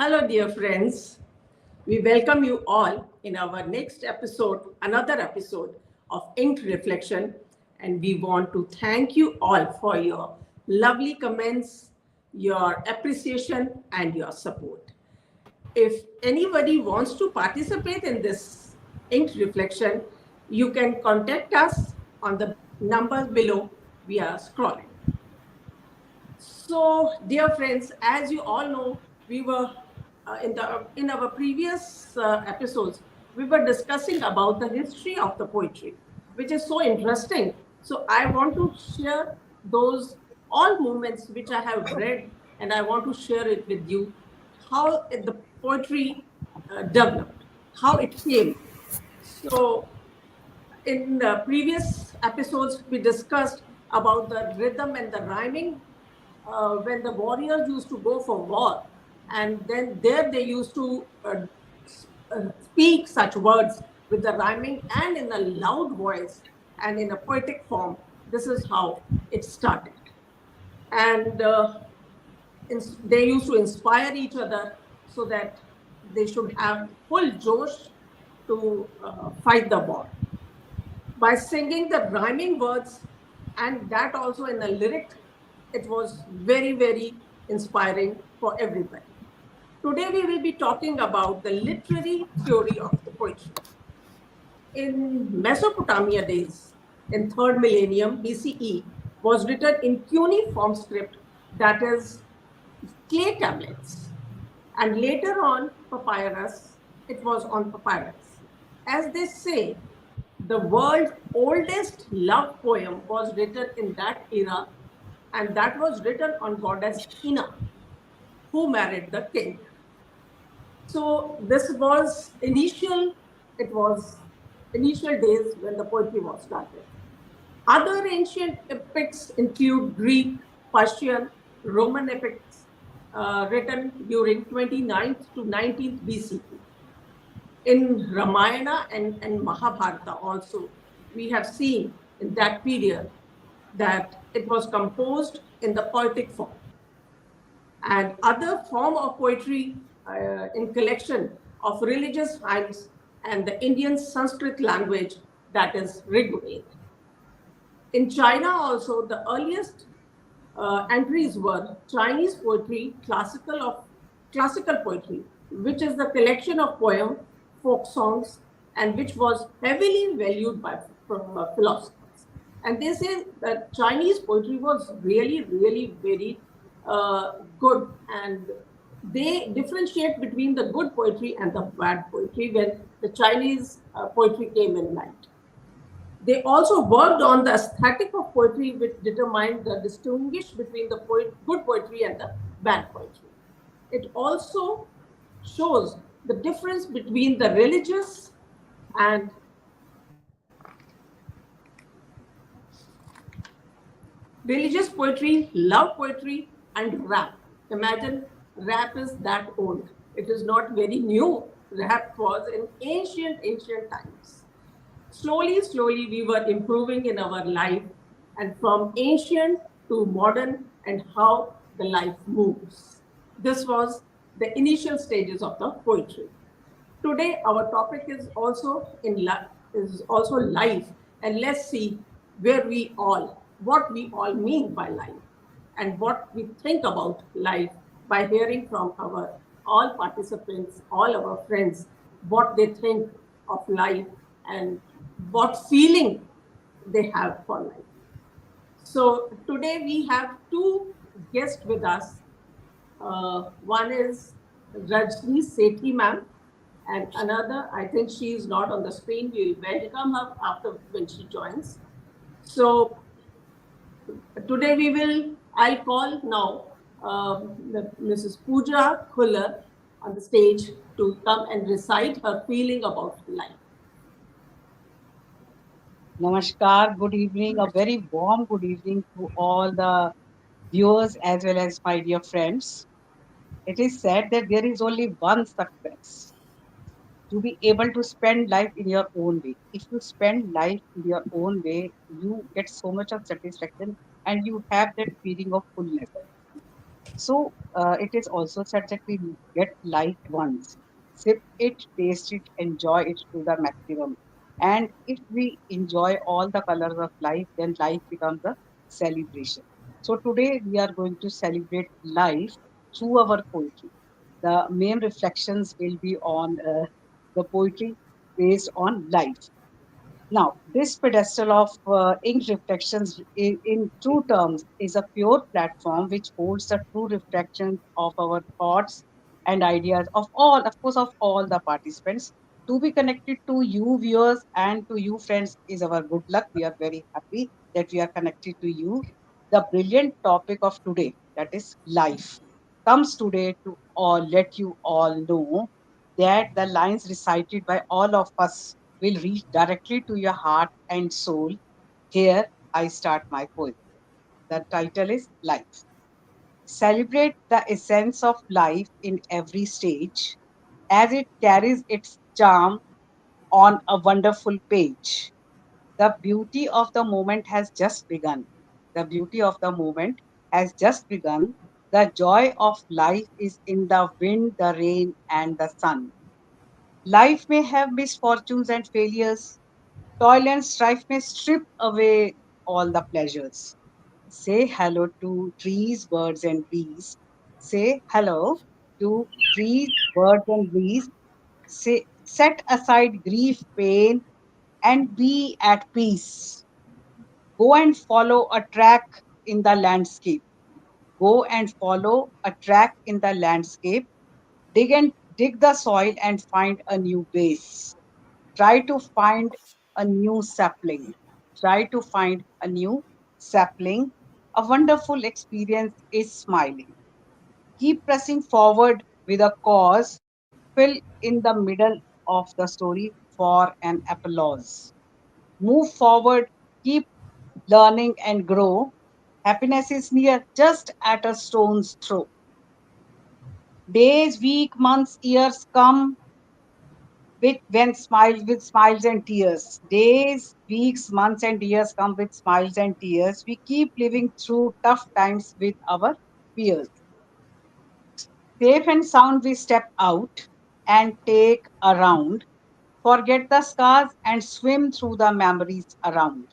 Hello, dear friends. We welcome you all in our next episode, another episode of Inked Reflection. And we want to thank you all for your lovely comments, your appreciation, and your support. If anybody wants to participate in this Inked Reflection, you can contact us on the numbers below we are scrolling. So, dear friends, as you all know, we were in our previous episodes, we were discussing about the history of the poetry, which is so interesting. So, I want to share those all moments which I have read, and I want to share it with you, how the poetry developed, how it came. So, in the previous episodes, we discussed about the rhythm and the rhyming when the warriors used to go for war, and then there they used to speak such words with the rhyming and in a loud voice and in a poetic form. This is how it started. And they used to inspire each other so that they should have full josh to fight the war by singing the rhyming words, and that also in a lyric. It was very, very inspiring for everybody. Today we will be talking about the literary theory of the poetry. In Mesopotamia days, in third millennium BCE, was written in cuneiform script, that is clay tablets, and later on papyrus. It was on papyrus. As they say, the world's oldest love poem was written in that era, and that was written on goddess Ina, who married the king. So this was initial. It was initial days when the poetry was started. Other ancient epics include Greek, Persian, Roman epics written during 29th to 19th BCE. In Ramayana and Mahabharata also, we have seen in that period that it was composed in the poetic form. And other form of poetry in collection of religious hymns and the Indian Sanskrit language, that is Rigveda. In China also, the earliest entries were Chinese poetry, classical poetry, which is the collection of poem, folk songs, and which was heavily valued by philosophers. And they say that Chinese poetry was really, really very good, and they differentiate between the good poetry and the bad poetry when the Chinese poetry came in light. They also worked on the aesthetic of poetry, which determined the distinguish between the good poetry and the bad poetry. It also shows the difference between the and religious poetry, love poetry, and rap. Imagine rap is that old. It is not very new. Rap was in ancient times. Slowly, we were improving in our life, and from ancient to modern, and how the life moves. This was the initial stages of the poetry. Today, our topic is is also life, and let's see what we all mean by life, and what we think about life by hearing from our all participants, all our friends, what they think of life and what feeling they have for life. So today we have two guests with us. One is Rajni Sethi ma'am, and another, I think she is not on the screen. We'll welcome her after when she joins. So today I'll call now Mrs. Pooja Khuller on the stage to come and recite her feeling about life. Namaskar, good evening, a very warm good evening to all the viewers as well as my dear friends. It is said that there is only one success to be able to spend life in your own way. If you spend life in your own way, you get so much of satisfaction and you have that feeling of fullness. So it is also said that we get life once, sip it, taste it, enjoy it to the maximum. And if we enjoy all the colors of life, then life becomes a celebration. So today we are going to celebrate life through our poetry. The main reflections will be on the poetry based on life. Now, this pedestal of ink reflections in true terms is a pure platform which holds the true reflections of our thoughts and ideas of all, of course, of all the participants. To be connected to you viewers and to you friends is our good luck. We are very happy that we are connected to you. The brilliant topic of today, that is life, comes today to all let you all know that the lines recited by all of us will reach directly to your heart and soul. Here I start my poem. The title is Life. Celebrate the essence of life in every stage as it carries its charm on a wonderful page. The beauty of the moment has just begun. The beauty of the moment has just begun. The joy of life is in the wind, the rain, and the sun. Life may have misfortunes and failures. Toil and strife may strip away all the pleasures. Say hello to trees, birds, and bees. Say hello to trees, birds, and bees. Say, set aside grief, pain, and be at peace. Go and follow a track in the landscape. Go and follow a track in the landscape. Dig the soil and find a new base. Try to find a new sapling. Try to find a new sapling. A wonderful experience is smiling. Keep pressing forward with a cause. Fill in the middle of the story for an applause. Move forward, keep learning and grow. Happiness is near, just at a stone's throw. Days, weeks, months, years come with smiles and tears. Days, weeks, months, and years come with smiles and tears. We keep living through tough times with our fears. Safe and sound, we step out and take a round. Forget the scars and swim through the memories around.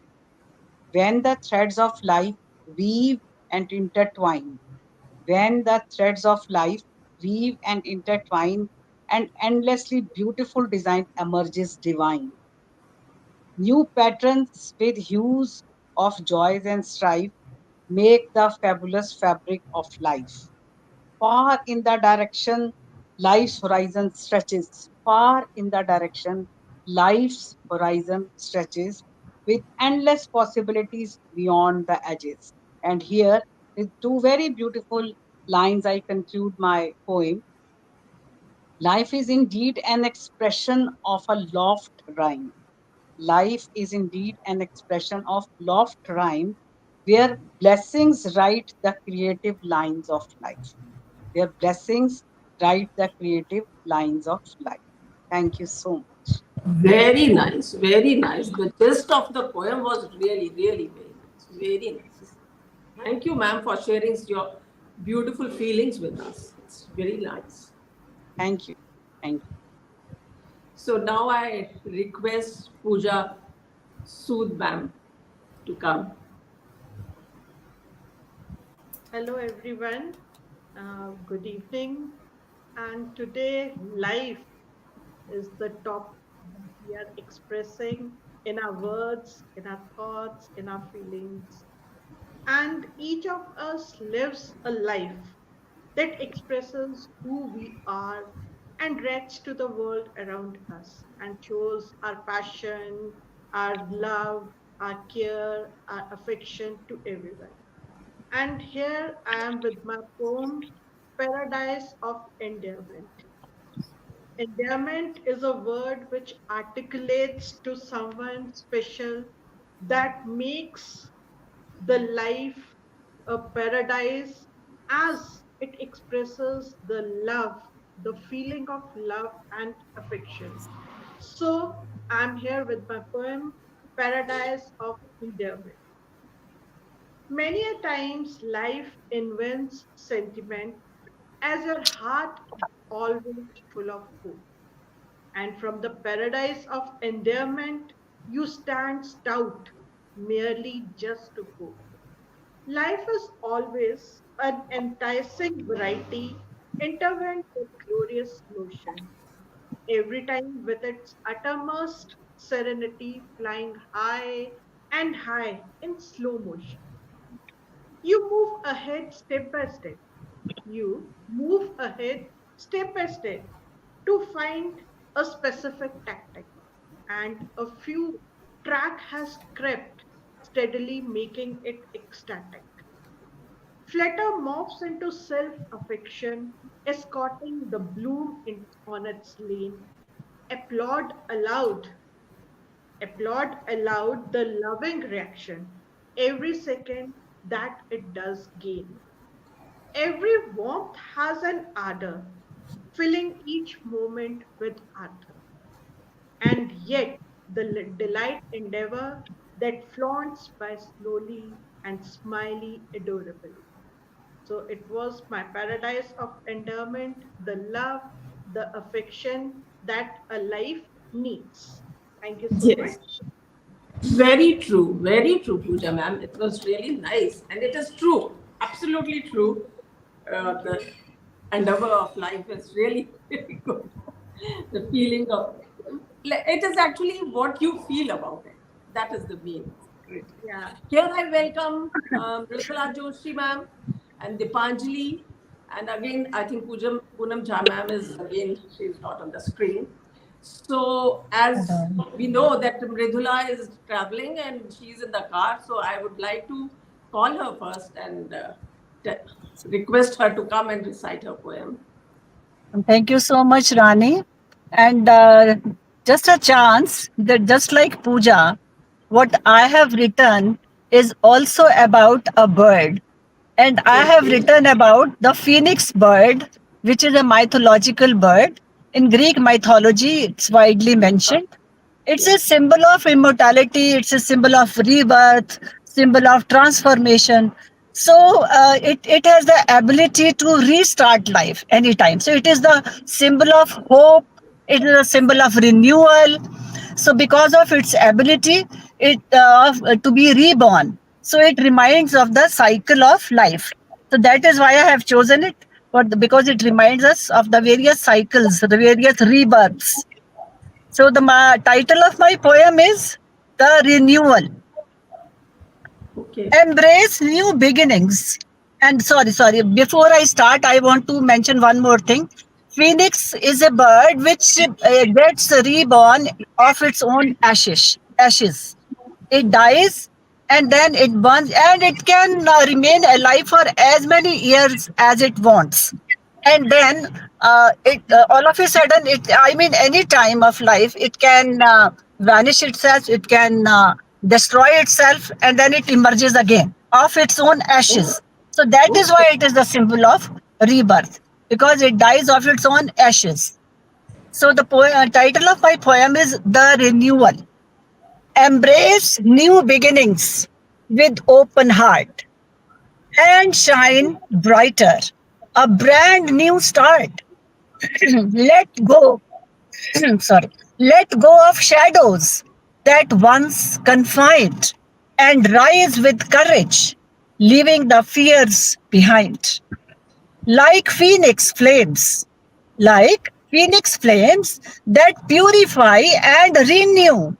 When the threads of life weave and intertwine, when the threads of life weave and intertwine, an endlessly beautiful design emerges divine. New patterns with hues of joys and strife make the fabulous fabric of life. Far in the direction life's horizon stretches, far in the direction life's horizon stretches with endless possibilities beyond the edges. And here, with two very beautiful lines, I conclude my poem. Life is indeed an expression of a loft rhyme. Life is indeed an expression of loft rhyme where blessings write the creative lines of life. Where blessings write the creative lines of life. Thank you so much. Very nice, very nice. The gist of the poem was really, really very nice. Very nice. Thank you, ma'am, for sharing your beautiful feelings with us. It's very nice. Thank you. Thank you. So now I request Pooja Sood ma'am to come. Hello, everyone. Good evening. And today, life is the topic that we are expressing in our words, in our thoughts, in our feelings. And each of us lives a life that expresses who we are and reacts to the world around us and shows our passion, our love, our care, our affection to everyone. And here I am with my poem, Paradise of Endearment. Endearment is a word which articulates to someone special that makes the life a paradise as it expresses the love, the feeling of love and affection. So I'm here with my poem, Paradise of Endearment. Many a times life invents sentiment as your heart is always full of hope. And from the paradise of endearment, you stand stout, merely just to cope. Life is always an enticing variety, intertwined with glorious motion, every time with its uttermost serenity flying high and high in slow motion. You move ahead step by step. You move ahead step by step to find a specific tactic, and a few track has crept, steadily making it ecstatic. Flutter morphs into self affection, escorting the bloom on its lane. Applaud aloud, applaud aloud the loving reaction every second that it does gain. Every warmth has an ardor, filling each moment with ardor. And yet, the delight endeavor that flaunts by slowly and smiley adorably. So it was my paradise of endearment, the love, the affection that a life needs. Thank you so Yes. much. Very true, Pooja ma'am. It was really nice, and it is true, absolutely true. The endeavor of life is really, really good. The feeling of it is actually what you feel about it. That is the main secret. Yeah. Here I welcome Mridula Joshi ma'am and Dipanjali. And again, I think Poonam Jha ma'am is again, she is not on the screen. So, as we know that Mridula is traveling and she's in the car, so I would like to call her first and request her to come and recite her poem. Thank you so much, Rani. And just a chance that just like Puja, what I have written is also about a bird. And I have Okay. written about the phoenix bird, which is a mythological bird. In Greek mythology, it's widely mentioned. It's a Yes. symbol of immortality, it's a symbol of rebirth, symbol of transformation. So it has the ability to restart life anytime. So it is the symbol of hope, it is a symbol of renewal. So because of its ability to be reborn, so it reminds of the cycle of life. So that is why I have chosen it, but because it reminds us of the various cycles, the various rebirths. So the title of my poem is The Renewal. Okay. Embrace new beginnings. And sorry, before I start, I want to mention one more thing. Phoenix is a bird which gets reborn of its own ashes. It dies and then it burns, and it can remain alive for as many years as it wants. And then it all of a sudden, it I mean, any time of life, it can vanish itself, it can destroy itself, and then it emerges again of its own Oh, ashes. So that is why okay. it is the symbol of rebirth, because it dies of its own ashes. So the title of my poem is The Renewal. Embrace new beginnings with open heart and shine brighter. A brand new start. Let go, sorry, let go of shadows that once confined and rise with courage, leaving the fears behind. Like phoenix flames, like phoenix flames that purify and renew,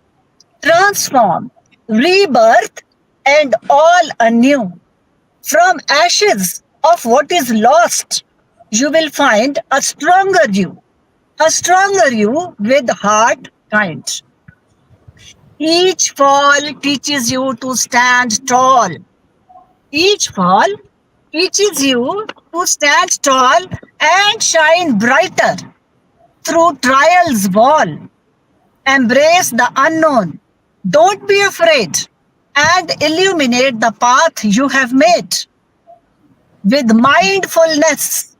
transform, rebirth, and all anew. From ashes of what is lost, you will find a stronger you with heart kind. Each fall teaches you to stand tall. Each fall teaches you to stand tall and shine brighter through trials wall. Embrace the unknown. Don't be afraid and illuminate the path you have made. With mindfulness,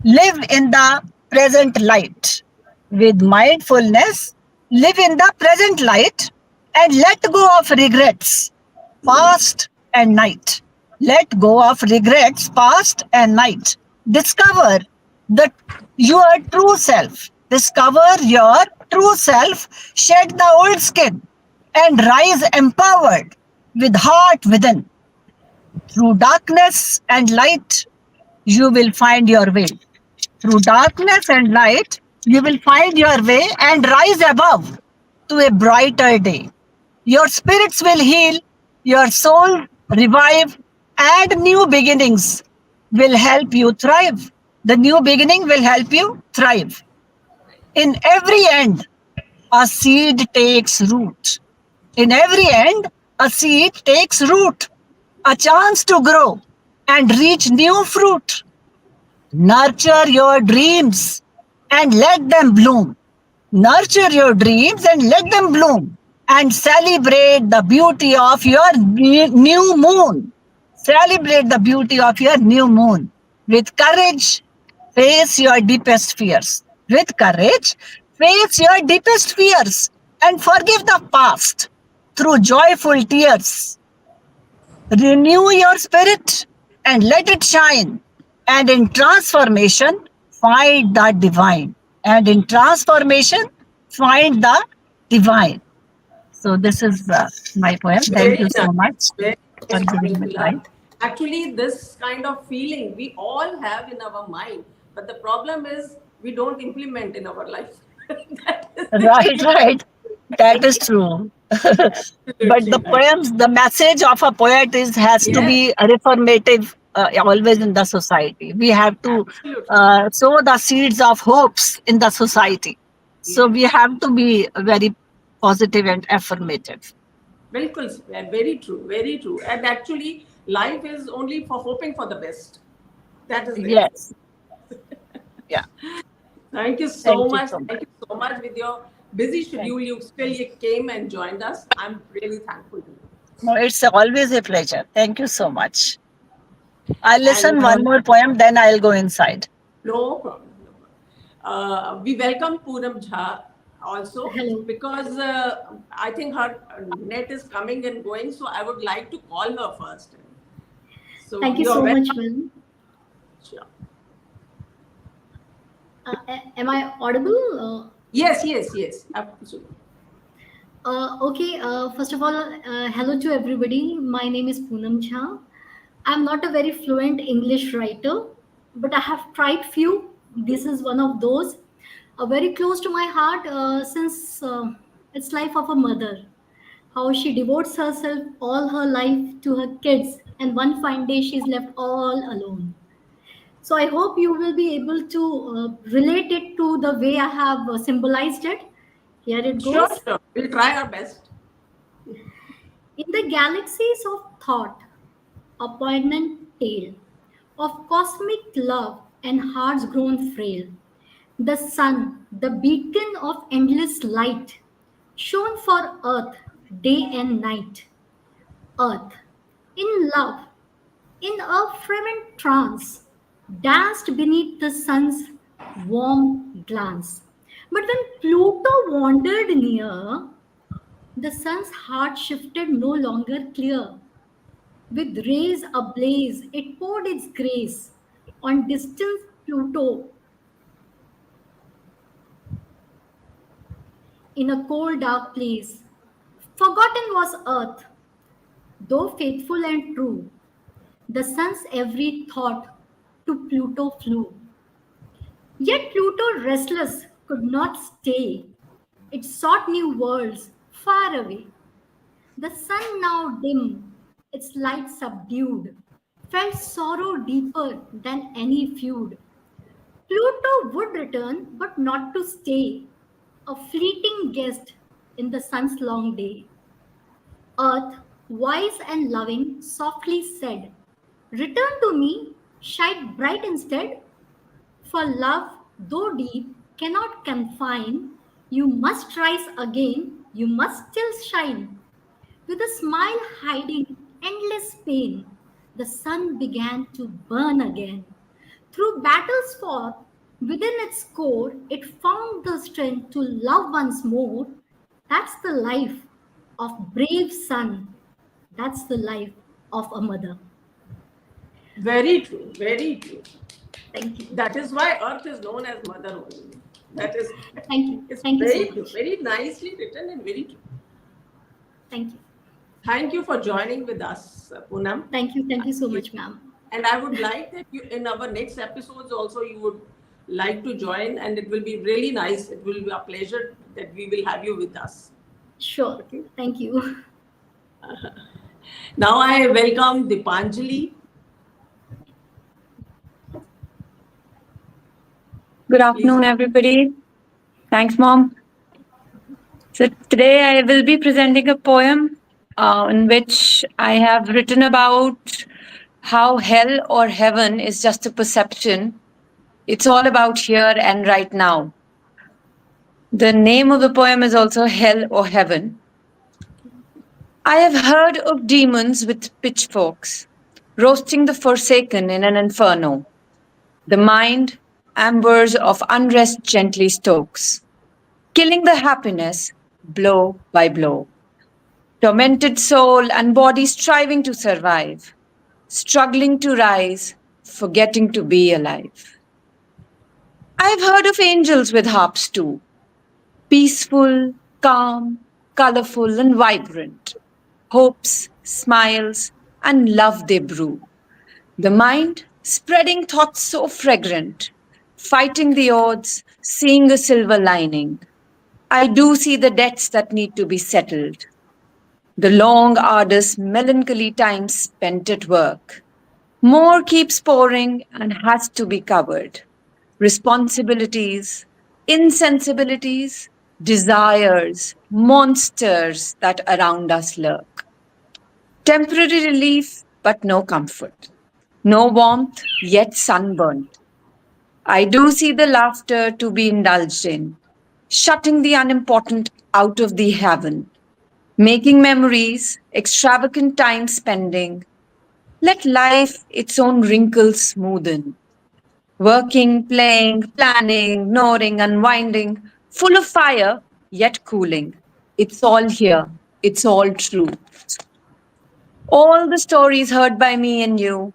live in the present light. With mindfulness, live in the present light and let go of regrets, past and night. Let go of regrets, past and night. Discover the your true self. Discover your true self. Shed the old skin and rise empowered with heart within. Through darkness and light, you will find your way. Through darkness and light, you will find your way and rise above to a brighter day. Your spirits will heal, your soul revive, and new beginnings will help you thrive. The new beginning will help you thrive. In every end, a seed takes root. In every end, a seed takes root, a chance to grow and reach new fruit. Nurture your dreams and let them bloom. Nurture your dreams and let them bloom. And celebrate the beauty of your new moon. Celebrate the beauty of your new moon. With courage, face your deepest fears. With courage, face your deepest fears and forgive the past through joyful tears. Renew your spirit and let it shine. And in transformation, find the divine. And in transformation, find the divine. So, this is my poem. Thank Very you nice. so much Very for nice, giving me Pramila. time. Actually, this kind of feeling we all have in our mind, but the problem is we don't implement in our life. That is the Right, key. right. That is true. But Absolutely the right. poems, the message of a poet is has to Yes, be reformative always in the society. We have to absolutely. sow the seeds of hopes in the society. So we Yes. have to be very positive and affirmative. Bilkul, very true, very true. And actually, life is only for hoping for the best. That is there. Yes. Yeah. Thank you Thank so you much. so Thank much. you so much with your busy Thank schedule. you. You still came and joined us. I'm really thankful to you. No, it's always a pleasure. Thank you so much. I'll And listen one more poem, then I'll go inside. no problem. No problem. We welcome Poonam Jha also Hello. because I think her net is coming and going. So I would like to call her first. So Thank you you're so much, welcome. Will. Sure. Am I audible? Yes, yes, yes. Absolutely. Okay, first of all, hello to everybody. My name is Poonam Jha. I'm not a very fluent English writer, but I have tried few. This is one of those. Very close to my heart since it's life of a mother. How she devotes herself all her life to her kids, and one fine day she's left all alone. So I hope you will be able to relate it to the way I have symbolized it. Here it Sure, goes. sure. We'll try our best. In the galaxies of thought, a poignant tale of cosmic love and hearts grown frail, the sun, the beacon of endless light, shone for earth day and night. Earth, in love, in a fervent trance, danced beneath the sun's warm glance. But when Pluto wandered near, the sun's heart shifted no longer clear. With rays ablaze, it poured its grace on distant Pluto in a cold, dark place. Forgotten was earth, though faithful and true. The sun's every thought to Pluto flew. Yet Pluto, restless, could not stay. It sought new worlds far away. The sun now dim, its light subdued, felt sorrow deeper than any feud. Pluto would return, but not to stay, a fleeting guest in the sun's long day. Earth, wise and loving, softly said, return to me, shine bright instead. For love, though deep, cannot confine. You must rise again, you must still shine. With a smile hiding endless pain, the sun began to burn again. Through battles fought within its core, it found the strength to love once more. That's the life of brave son. That's the life of a mother. Very true, very true. Thank you. That is why Earth is known as Mother only. That is, Thank you. it's Thank you so very true, much. very nicely written and very true. Thank you. Thank you for joining with us, Poonam. Thank you. Thank you so You- much, ma'am. And I would like that you, in our next episodes, also you would like to join, and it will be really nice. It will be a pleasure that we will have you with us. Sure. Okay. Thank you. Now I welcome Dipanjali. Good Please. afternoon, everybody. Thanks, Mom. So, today I will be presenting a poem in which I have written about how hell or heaven is just a perception. It's all about here and right now. The name of the poem is also Hell or Heaven. I have heard of demons with pitchforks roasting the forsaken in an inferno. The mind, embers of unrest gently stokes, killing the happiness blow by blow. Tormented soul and body striving to survive, struggling to rise, forgetting to be alive. I've heard of angels with harps too, peaceful, calm, colorful, and vibrant. Hopes, smiles, and love they brew. The mind spreading thoughts so fragrant, fighting the odds, seeing a silver lining. I do see the debts that need to be settled, the long, arduous, melancholy time spent at work. More keeps pouring and has to be covered. Responsibilities, insensibilities, desires, monsters that around us lurk. Temporary relief, but no comfort. No warmth, yet sunburnt. I do see the laughter to be indulged in, shutting the unimportant out of the heaven, making memories, extravagant time spending. Let life its own wrinkles smoothen. Working, playing, planning, ignoring, unwinding, full of fire, yet cooling. It's all here. It's all true. All the stories heard by me and you,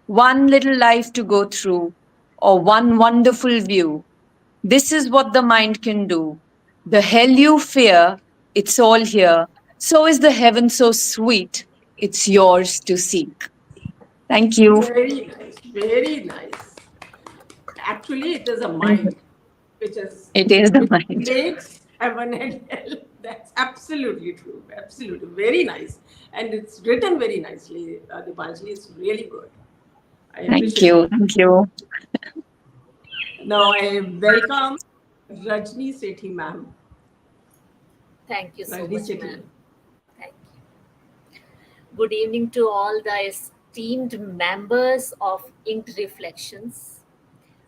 one little life to go through, or one wonderful view. This is what the mind can do. The hell you fear, it's all here. So is the heaven so sweet, it's yours to seek. Thank you. Very nice, very nice. Actually, it is a Thank you. mind which is It is the which mind. makes heaven and hell. That's absolutely true. Absolutely, very nice, and it's written very nicely. Dipanjali, it's really good. I Thank appreciate it. you. Thank you. Now I welcome Rajni Sethi, ma'am. Thank you so Rajni much, Sethi, ma'am. ma'am. Thank you. Good evening to all the esteemed members of Inked Reflections.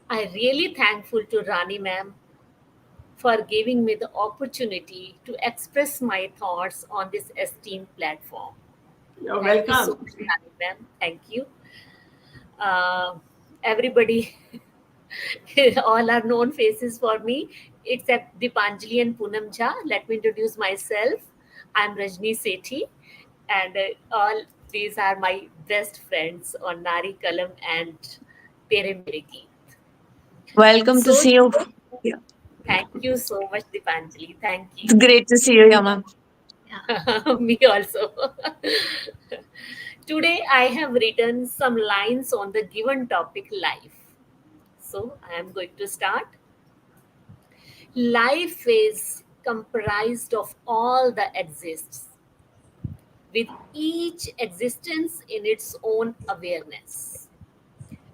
I really thankful to Rani ma'am for giving me the opportunity to express my thoughts on this esteemed platform. You're Thank you so welcome. much, Rani ma'am. Thank you. Uh, Everybody, all are known faces for me, except Dipanjali and Poonam Jha. Let me introduce myself. I'm Rajni Sethi, and all these are my best friends on Nari Kalam and Tere Mere Geet. Welcome to So see you. today, Yeah. thank you so much, Dipanjali. Thank It's you. great to see you, Yama. Yeah. Me also. Today, I have written some lines on the given topic life. So, I am going to start. Life is comprised of all that exists, with each existence in its own awareness,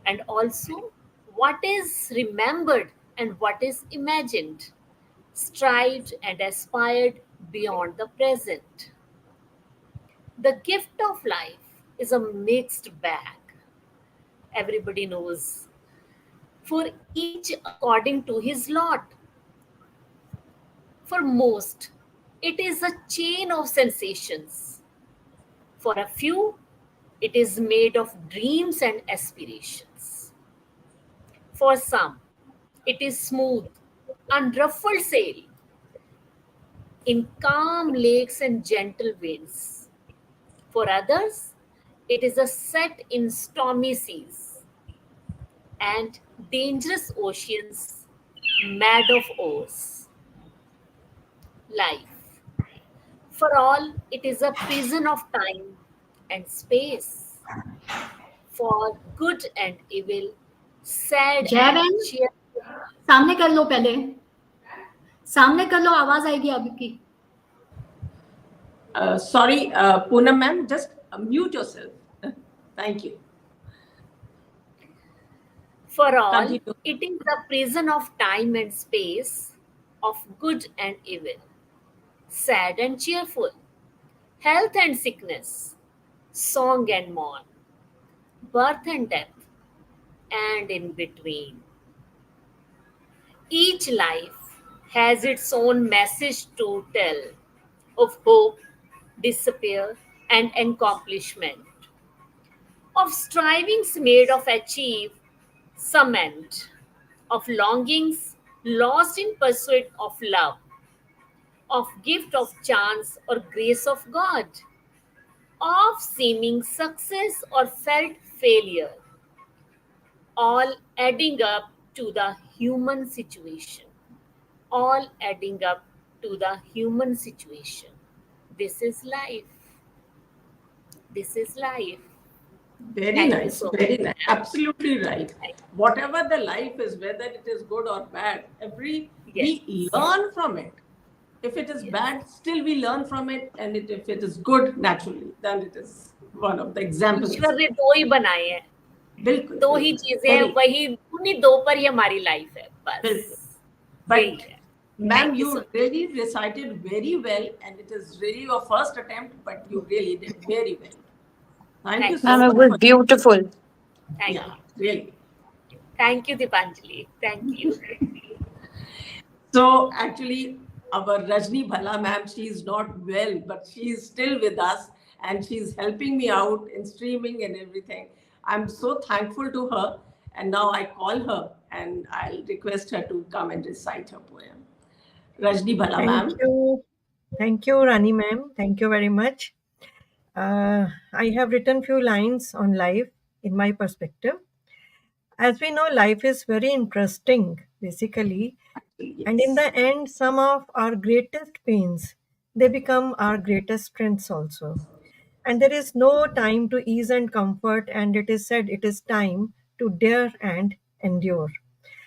and also what is remembered and what is imagined, strived and aspired beyond the present. The gift of life is a mixed bag. Everybody knows. For each according to his lot. For most, it is a chain of sensations. For a few, it is made of dreams and aspirations. For some, it is smooth, unruffled sail in calm lakes and gentle winds. For others, It is a set in stormy seas and dangerous oceans mad of oars. Life. For all, it is a prison of time and space. For good and evil, sad जय and बहन, cheerful. सामने कर लो पहले, सामने कर लो, आवाज आएगी आपकी. Sorry, Poonam ma'am, just mute yourself. Thank you. For all, Continue. it is a prison of time and space, of good and evil, sad and cheerful, health and sickness, song and mourn, birth and death, and in between. Each life has its own message to tell of hope, despair, and accomplishment, of strivings made of achieve some end, of longings lost in pursuit of love, of gift of chance or grace of God, of seeming success or felt failure, all adding up to the human situation. All adding up to the human situation. This is life. This is life. Very Thank you nice, so very much, nice. ma'am. Absolutely right. Thank Whatever the life is, whether it is good or bad, Yes, we learn from it. If it is yes. bad, still we learn from it, and if it is good, naturally, then it is one of the examples. ईश्वर ने दो ही बनाए हैं, बिल्कुल दो ही बिल्कुल चीजें हैं, very वही उन्हीं दो पर ही हमारी लाइफ है, बिल्कुल. बस यही But है. ma'am, Thank you so you much. really recited very well, and it is really your first attempt, but you really did very well. Thank you Thank you so so Ma'am, it much much. was for beautiful. Thank yeah, you. really. Thank you, Dipanjali. Thank you. So actually, our Rajni Bhala ma'am, she's not well, but she's still with us and she's helping me out in streaming and everything. I'm so thankful to her. And now I call her and I'll request her to come and recite her poem. Rajni Bhala Thank ma'am. you. Thank you, Rani ma'am. Thank you very much. I have written few lines on life in my perspective. As we know, life is very interesting, basically. And in Yes. the end, some of our greatest pains, they become our greatest strengths also. And there is no time to ease and comfort. And it is said it is time to dare and endure.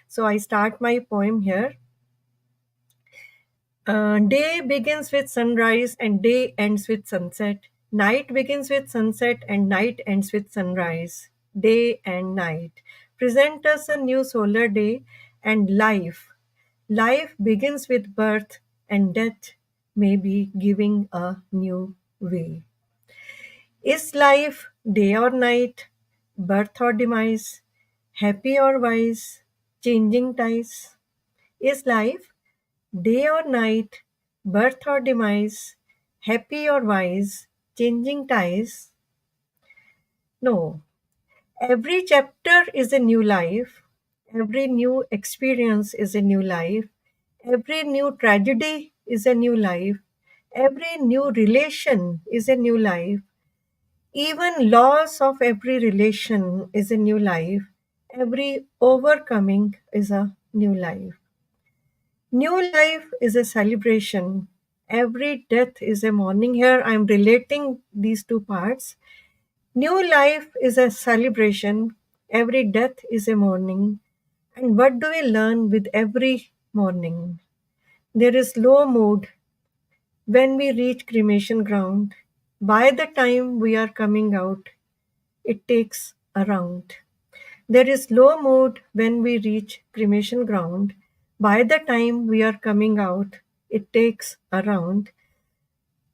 So I start my poem here. Day begins with sunrise and day ends with sunset. Night begins with sunset and night ends with sunrise. Day and night present us a new solar day and life. Life begins with birth and death may be giving a new way. Is life day or night, birth or demise, happy or wise, changing ties? Is life day or night, birth or demise, happy or wise, changing ties? No. Every chapter is a new life. Every new experience is a new life. Every new tragedy is a new life. Every new relation is a new life. Even loss of every relation is a new life. Every overcoming is a new life. New life is a celebration. Every death is a mourning. Here I am relating these two parts. New life is a celebration. Every death is a mourning. And what do we learn with every morning? There is low mood when we reach cremation ground. By the time we are coming out, it takes a round. There is low mood when we reach cremation ground. By the time we are coming out, it takes a round.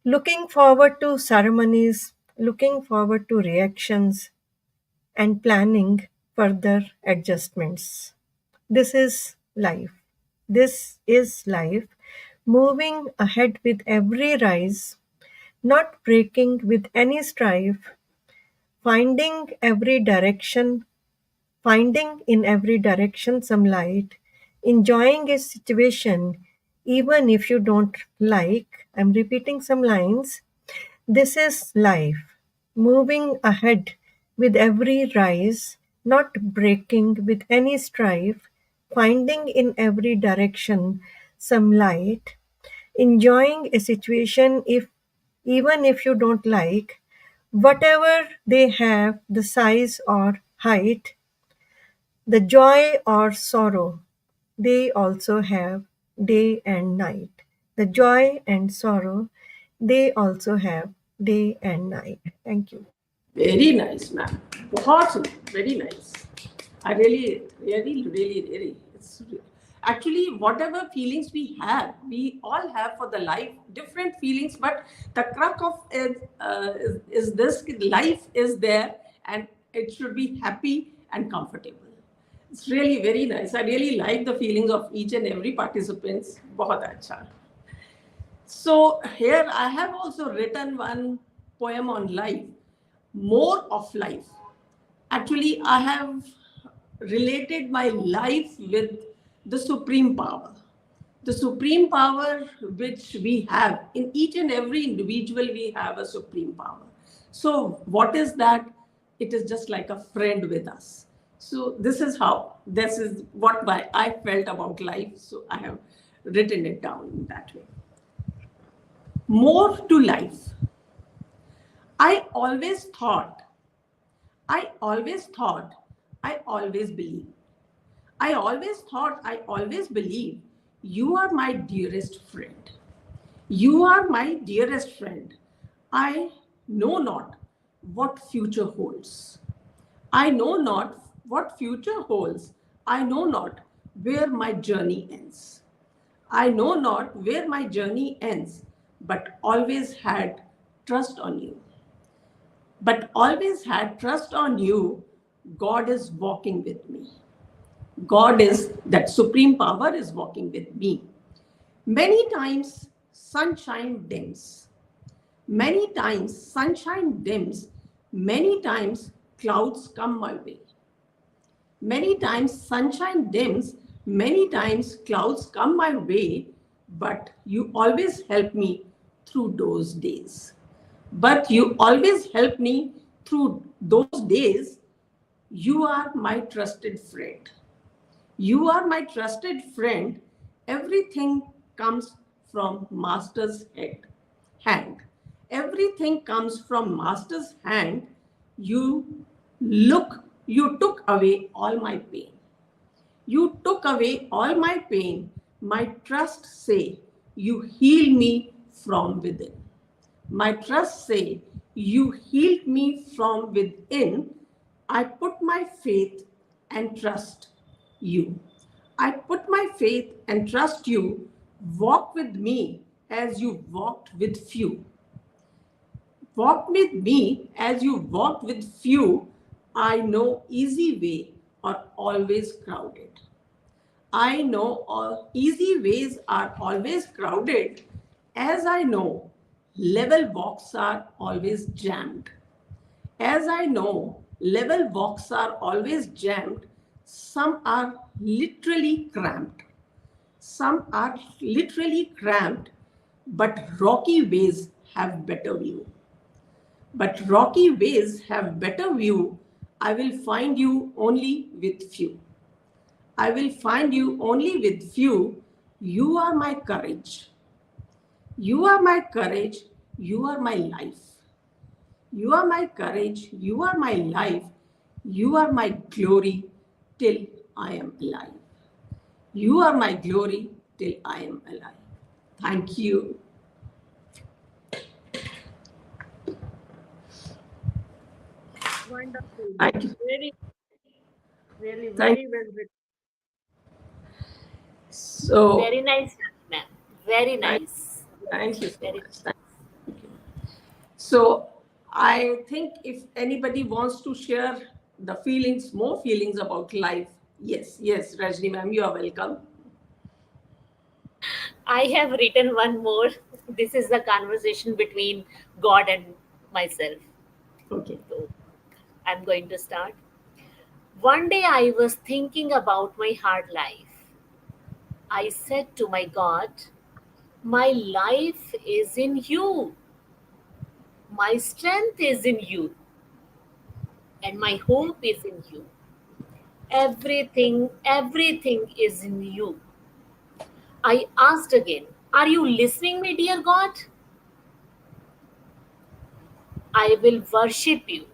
Looking forward to ceremonies, looking forward to reactions, and planning further adjustments. This is life. This is life. Moving ahead with every rise, not breaking with any strife, finding every direction finding in every direction some light, enjoying a situation even if you don't like. I'm repeating some lines. This is life. moving ahead with every rise, not breaking with any strife, finding in every direction some light, enjoying a situation if even if you don't like, whatever they have, the size or height, the joy or sorrow, they also have day and night. The joy and sorrow, they also have day and night. Thank you. Very nice, ma'am. बहुत very nice. I really. Actually, whatever feelings we all have for the life, different feelings, but the crux of it is this: life is there, and it should be happy and comfortable. It's really very nice. I really like the feelings of each and every participants. बहुत अच्छा. So here I have also written one poem on life, more of life. Actually, I have related my life with the supreme power. The supreme power which we have in each and every individual, we have a supreme power. So, what is that? It is just like a friend with us. So, this is what I felt about life. So, I have written it down in that way. More to life. I always thought, I always thought, I always believed. I always believe you are my dearest friend. You are my dearest friend. I know not what future holds. I know not what future holds. I know not where my journey ends. I know not where my journey ends, but always had trust on you. But always had trust on you. God is walking with me. God is, that supreme power is walking with me. Many times sunshine dims. Many times sunshine dims. Many times clouds come my way. Many times sunshine dims. Many times clouds come my way. But you always help me through those days. But you always help me through those days. You are my trusted friend. You are my trusted friend. Everything comes from Master's hand. Everything comes from Master's hand. You took away all my pain. You took away all my pain. My trust say, you heal me from within. My trust say, you healed me from within. I put my faith and trust you. I put my faith and trust you. Walk with me as you walked with few. Walk with me as you walked with few. I know easy way are always crowded. I know all easy ways are always crowded, as I know level walks are always jammed. As I know level walks are always jammed, some are literally cramped. Some are literally cramped, but rocky ways have better view. But rocky ways have better view. I will find you only with few. I will find you only with few. You are my courage. You are my courage. You are my life. You are my courage. You are my life. You are my glory till I am alive. You are my glory till I am alive. Thank you. Wonderful. Thank you. Very, really, Thank very well written. so Very nice, ma'am. Very thank, nice. thank you so Very much. Thank you. So I think if anybody wants to share the feelings, more feelings about life, yes, Rajni ma'am, you are welcome. I have written one more. This is the conversation between God and myself. Okay. So I'm going to start. One day I was thinking about my hard life. I said to my God, my life is in you. My strength is in you, and my hope is in you. Everything is in you. I asked again, are you listening, my dear God? I will worship you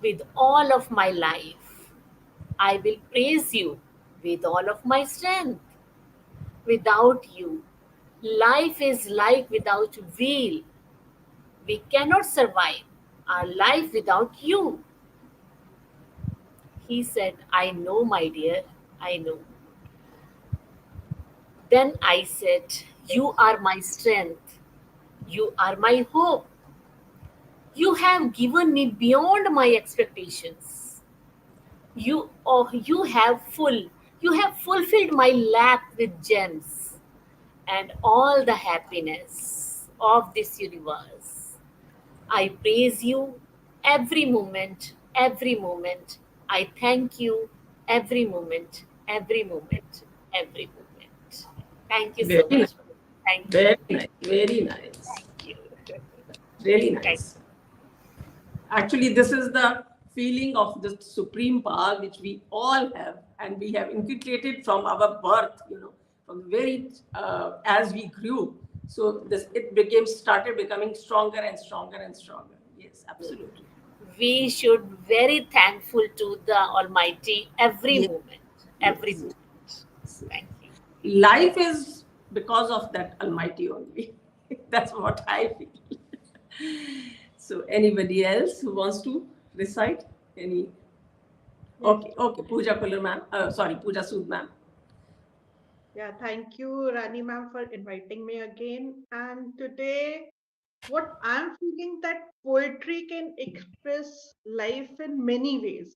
with all of my life. I will praise you with all of my strength. Without you, life is like without wheel. We cannot survive our life without you. He said, I know, my dear, I know. Then I said, you are my strength. You are my hope. You have given me beyond my expectations. You have fulfilled my lap with gems and all the happiness of this universe. I praise you every moment, every moment. I thank you every moment, every moment, every moment. Thank you so Very nice. much. Thank you. Very nice. Very nice. Thank you. Really Thank nice. Actually, this is the feeling of the supreme power which we all have, and we have inculcated from our birth. From very as we grew. So this it became started becoming stronger and stronger and stronger. Yes, you. absolutely. We should very thankful to the Almighty every Yes, moment. Every yes. moment. Thank you. Life is because of that Almighty only. That's what I feel. So, anybody else who wants to recite any? Yes. Okay, okay, Pooja Kullar ma'am. Sorry, Pooja Sood ma'am. Yeah, thank you, Rani ma'am, for inviting me again. And today, what I'm feeling that poetry can express life in many ways.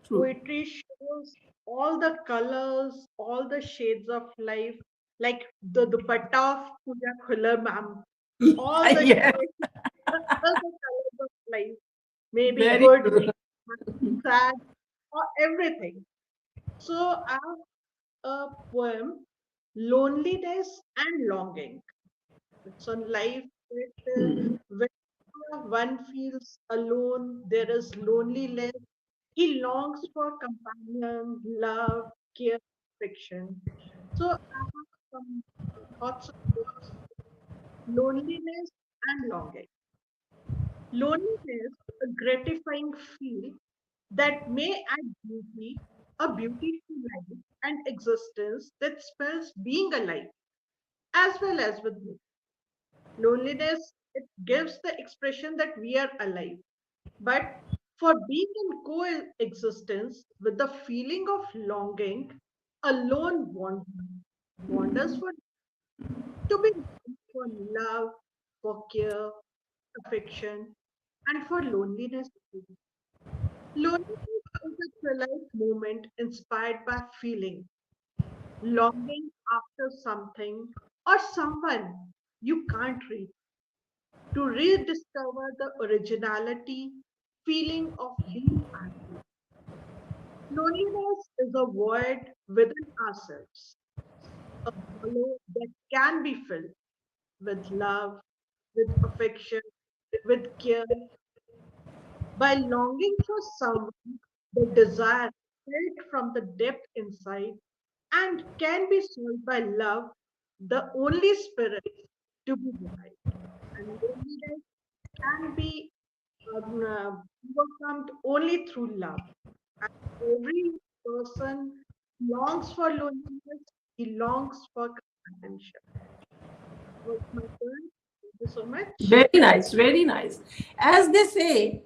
True. Poetry shows all the colors, all the shades of life, like the dupatta of Pooja Khullar ma'am, all the Yeah, shades, all the colors of life, maybe very good, true. sad, or everything. So I have a poem, Loneliness and Longing. It's on life that when one feels alone, there is loneliness. He longs for companion, love, care, affection. So I have some thoughts on this loneliness and longing. Loneliness, a gratifying feel that may add beauty to life and existence that spells being alive as well as with me. Loneliness, it gives the expression that we are alive. But for being in coexistence with the feeling of longing, alone wanders for to be known for love, for care, affection, and for loneliness too. Loneliness is a twilight moment inspired by feeling, longing after something or someone you can't reach, to rediscover the originality, feeling of being ourselves. Loneliness is a void within ourselves, a hollow that can be filled with love, with affection, with care. By longing for someone, the desire felt from the depth inside and can be solved by love, the only spirit to be revived. And loneliness can be overcome only through love. And every person longs for loneliness, he longs for companionship. What's my turn? Thank you so much. Very nice, very nice. As they say,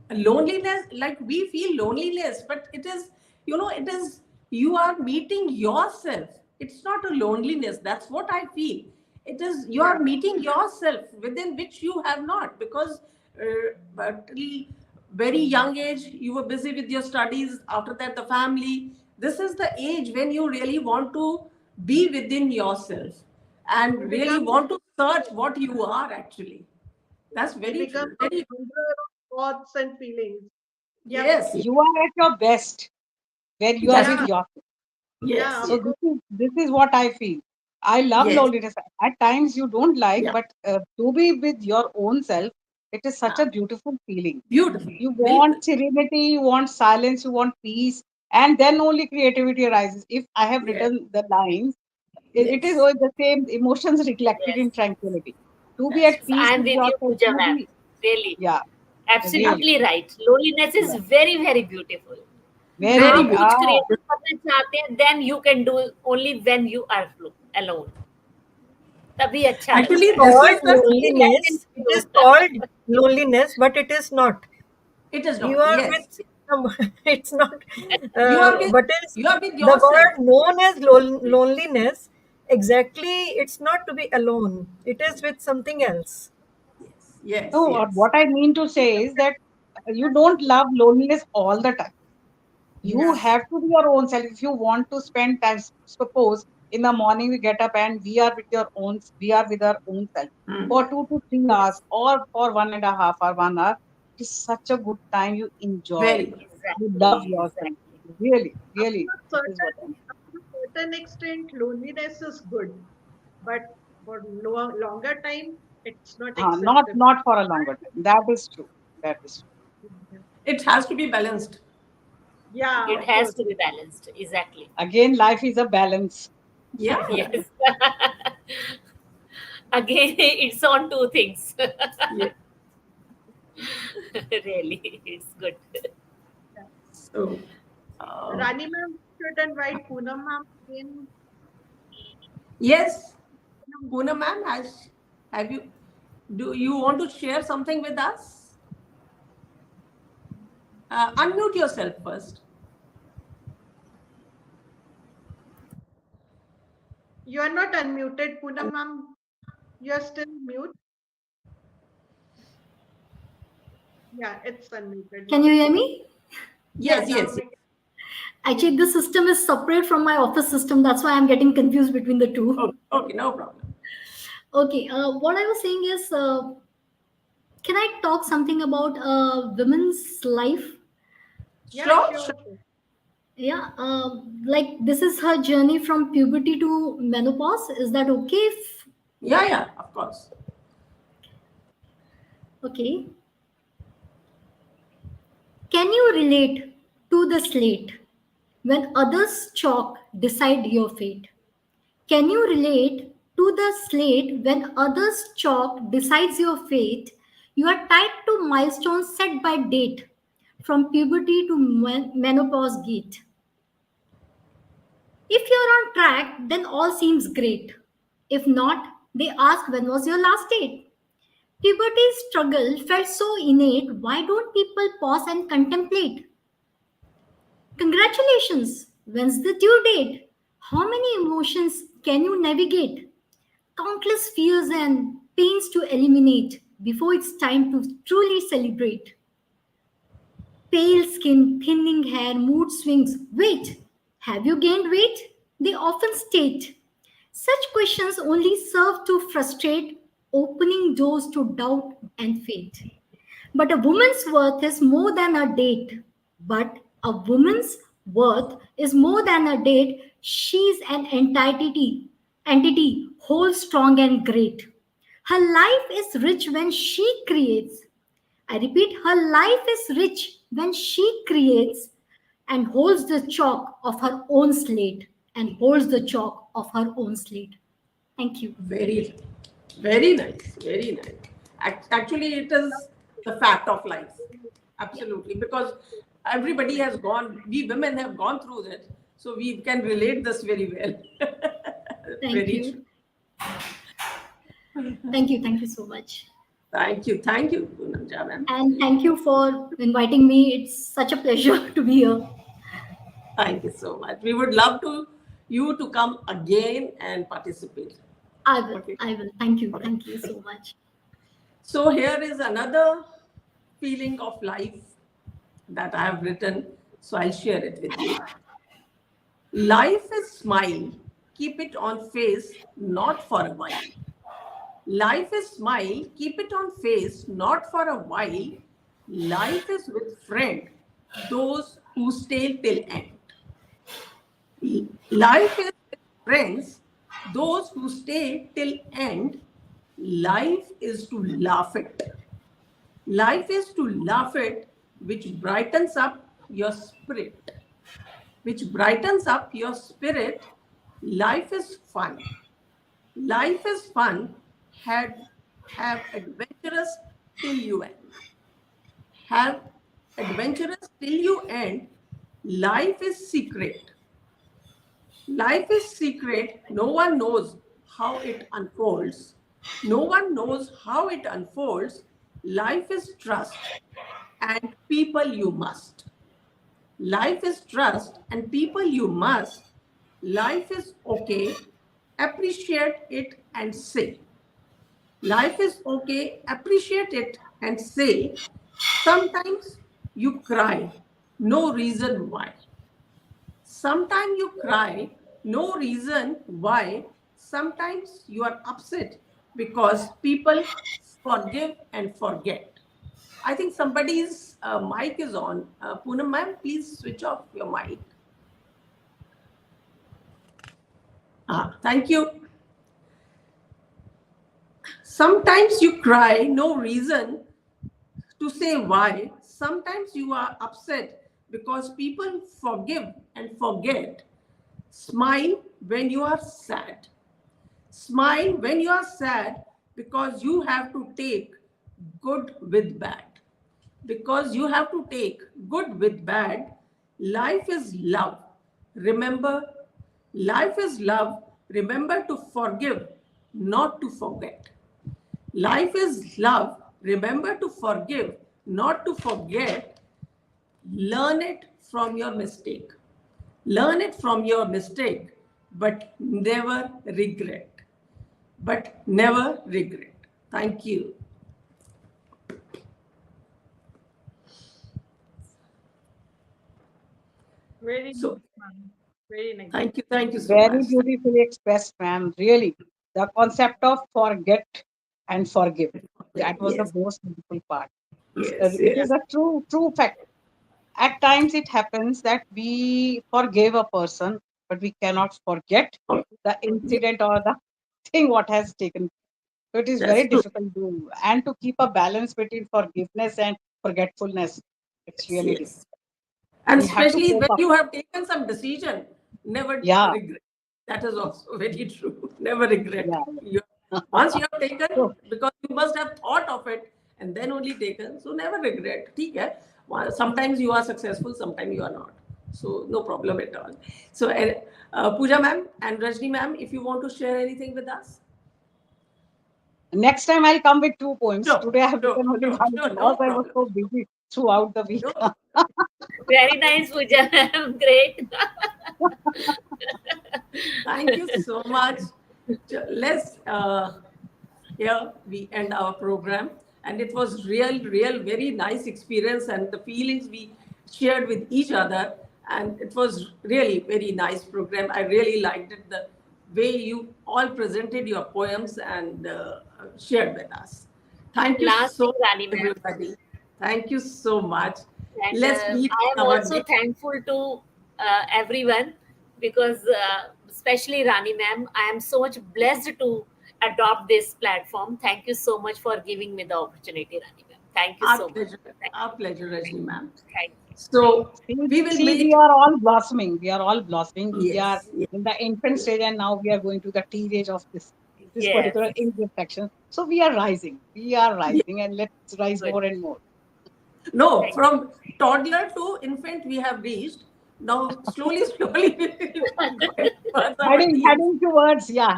loneliness, like we feel loneliness, but it is, you are meeting yourself. It's not a loneliness. That's what I feel. It is, you Yeah, are meeting yourself within which you have not, because but very young age, you were busy with your studies. After that, the family. This is the age when you really want to be within yourself we and really become want to search what you are actually. That's we very become true. a Very, wanderer of thoughts and feelings. Yep. yes, You are at your best when you are that's with Yeah, true. yourself. yeah, Yes, of So yes, course. this is what I feel. I love yes, loneliness. At times you don't like, yeah, but to be with your own self, It is such a beautiful feeling. Beautiful, You very want serenity, you want silence, you want peace, and then only creativity arises. If I have yes, written the lines, it is yes, all the same emotions reflected Yes, in tranquility. To be at that's yes, peace I'm with with you, yourself, Pooja to ma'am. be, Really, yeah, really, absolutely right. Loneliness is yeah, very, very beautiful. very, आप very कुछ beautiful. Creative करना चाहते हैं, then you can do only when you are alone. तभी अच्छा Actually, लगता है. this Called is the loneliness. It is called loneliness, but it is not. it is You not. are Yes, with some, it's not. you are with But is you are with the yourself. word known as loneliness exactly? It's not to be alone. It is with something else. Yes, yes, no, yes. what I mean to say is that you don't love loneliness all the time. You Yes. have to be your own self. If you want to spend time, suppose in the morning we get up and we are with our own self Hmm. for 2 to 3 hours or for 1.5 hour, 1 hour. It is such a good time. You enjoy. Very good. You love Exactly, yourself. exactly. Really, Up really, to a this is what I mean. certain extent, loneliness is good, but for longer time, it's not acceptable. Not for a longer time. That is true. That is true. It has to be balanced. Yeah, It of has course. to be balanced. Exactly. Again, life is a balance. Yeah, yeah, Yes. Again, it's on two things. yeah. Really, it's good. So, uh, Rani ma'am should invite Poonam ma'am again. yes, Poonam ma'am, have you do you want to share something with us? Unmute yourself first. You are not unmuted, Poonam ma'am. You are still mute. Yeah, it's unmuted Can now. you hear me? Yeah, Yes, now yes, we yes. Actually, the system is separate from my office system. That's why I'm getting confused between the two. Okay, okay, no problem. Okay, what I was saying is, can I talk something about women's life? yeah, Sure, sure. sure, sure. Yeah, like this is her journey from puberty to menopause. Is that okay? Yeah, yeah, of course. Okay. Can you relate to the slate when others chalk decide your fate? Can you relate to the slate when others chalk decides your fate? You are tied to milestones set by date, from puberty to menopause gate. If you're on track, then all seems great. If not, they ask when was your last date? Puberty's struggle felt so innate, why don't people pause and contemplate? Congratulations! When's the due date? How many emotions can you navigate? Countless fears and pains to eliminate before it's time to truly celebrate. Pale skin, thinning hair, mood swings. Wait, have you gained weight? They often state. Such questions only serve to frustrate, opening doors to doubt and fate. But a woman's worth is more than a date. But a woman's worth is more than a date. She's an entity, whole, strong, and great. Her life is rich when she creates. I repeat, her life is rich when she creates and holds the chalk of her own slate and holds the chalk of her own slate. Thank you. Very, very nice, very nice. Actually, it is the fact of life. Yeah. Absolutely, because everybody has gone. We women have gone through that, so we can relate this very well. Thank Very true. you. Thank you. Thank you so much. Thank you, Poonam ma'am. And thank you for inviting me. It's such a pleasure to be here. Thank you so much. We would love to you to come again and participate. I will. Okay. I will. Thank you. Okay. Thank you so much. So here is another feeling of life that I have written. So I'll share it with you. Life is smile. Keep it on face, not for a while. Life is smile. Keep it on face, not for a while. Life is with friend, those who stay till end. Life is with friends, those who stay till end. Life is to laugh it. Life is to laugh it, which brightens up your spirit. Which brightens up your spirit. Life is fun. Life is fun. Have adventurous till you end. Have adventurous till you end. Life is secret. Life is secret. No one knows how it unfolds. No one knows how it unfolds. Life is trust and people you must. Life is trust and people you must. Life is okay. Appreciate it and say. Life is okay. Appreciate it and say. Sometimes you cry. No reason why. Sometimes you cry, no reason why. Sometimes you are upset because people forgive and forget. I think somebody's mic is on. Poonam ma'am, please switch off your mic. Thank you. Sometimes you cry, no reason to say why. Sometimes you are upset because people forgive and forget. Smile when you are sad. Smile when you are sad because you have to take good with bad. Because you have to take good with bad. Life is love. Remember, life is love. Remember to forgive, not to forget. Life is love. Remember to forgive, not to forget. Learn it from your mistake. Learn it from your mistake, but never regret. But never regret. Thank you. Very So, nice, ma'am. Very nice. thank you so Very much. beautifully expressed, ma'am. Really, the concept of forget and forgive. That was the Yes, most beautiful part. yes, It Yeah. is yes, a true fact. At times, it happens that we forgive a person, but we cannot forget the yes, incident or the thing what has taken. So it is that's very true. difficult to and to keep a balance between forgiveness and forgetfulness. It's Yes, really difficult. yes. And We have to especially cope when up. you have taken some decision, never Yeah, regret. That is also very true. Never regret. yeah. You, once you have taken, So because you must have thought of it and then only taken, so never regret. ठीक है? Sometimes you are successful, sometimes you are not. So no problem at all. So Pooja ma'am and Rajni ma'am, if you want to share anything with us. next time I'll come with two poems. Sure, Today I have sure, written only sure, one sure. because No I was problem. so busy throughout the week. No, Very nice, Pooja. Great. thank you so much. Let's here we end our program, and it was real, very nice experience, and the feelings we shared with each other, and it was really very nice program. I really liked it, the way you all presented your poems and shared with us. Thank you Last so thing, much, Rani ma'am. everybody. Thank you so much. And Let's meet I am in our also next. thankful to everyone because, especially Rani ma'am, I am so much blessed to adopt this platform. Thank you so much for giving me the opportunity, Rani ma'am. Thank you so much. Thank Our pleasure, Rajni ma'am. you. Thank So See, we will see, we meet. are all blossoming. We are all blossoming. We are Yes, yes, in the infant stage, and now we are going to the teenage of you. this Yes. particular intersection. So we are rising. We are yes. rising, and let's rise Good. more and more. No, Thank from toddler to infant we have reached. Now slowly we will be going towards our teens.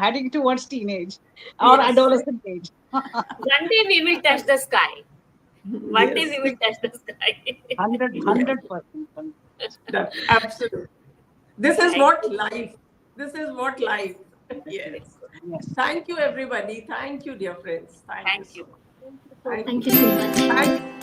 Heading towards teenage or Yes, adolescent age. One day we will touch the sky. One day we yes, will touch the sky. 100%. that absolutely. This is Thank what you. life. This is what life. Yes. Yes. Thank you, everybody. Thank you, dear friends. Thank you Thank so you. much. Thank you so Thank much. you. Thank you so much. Thank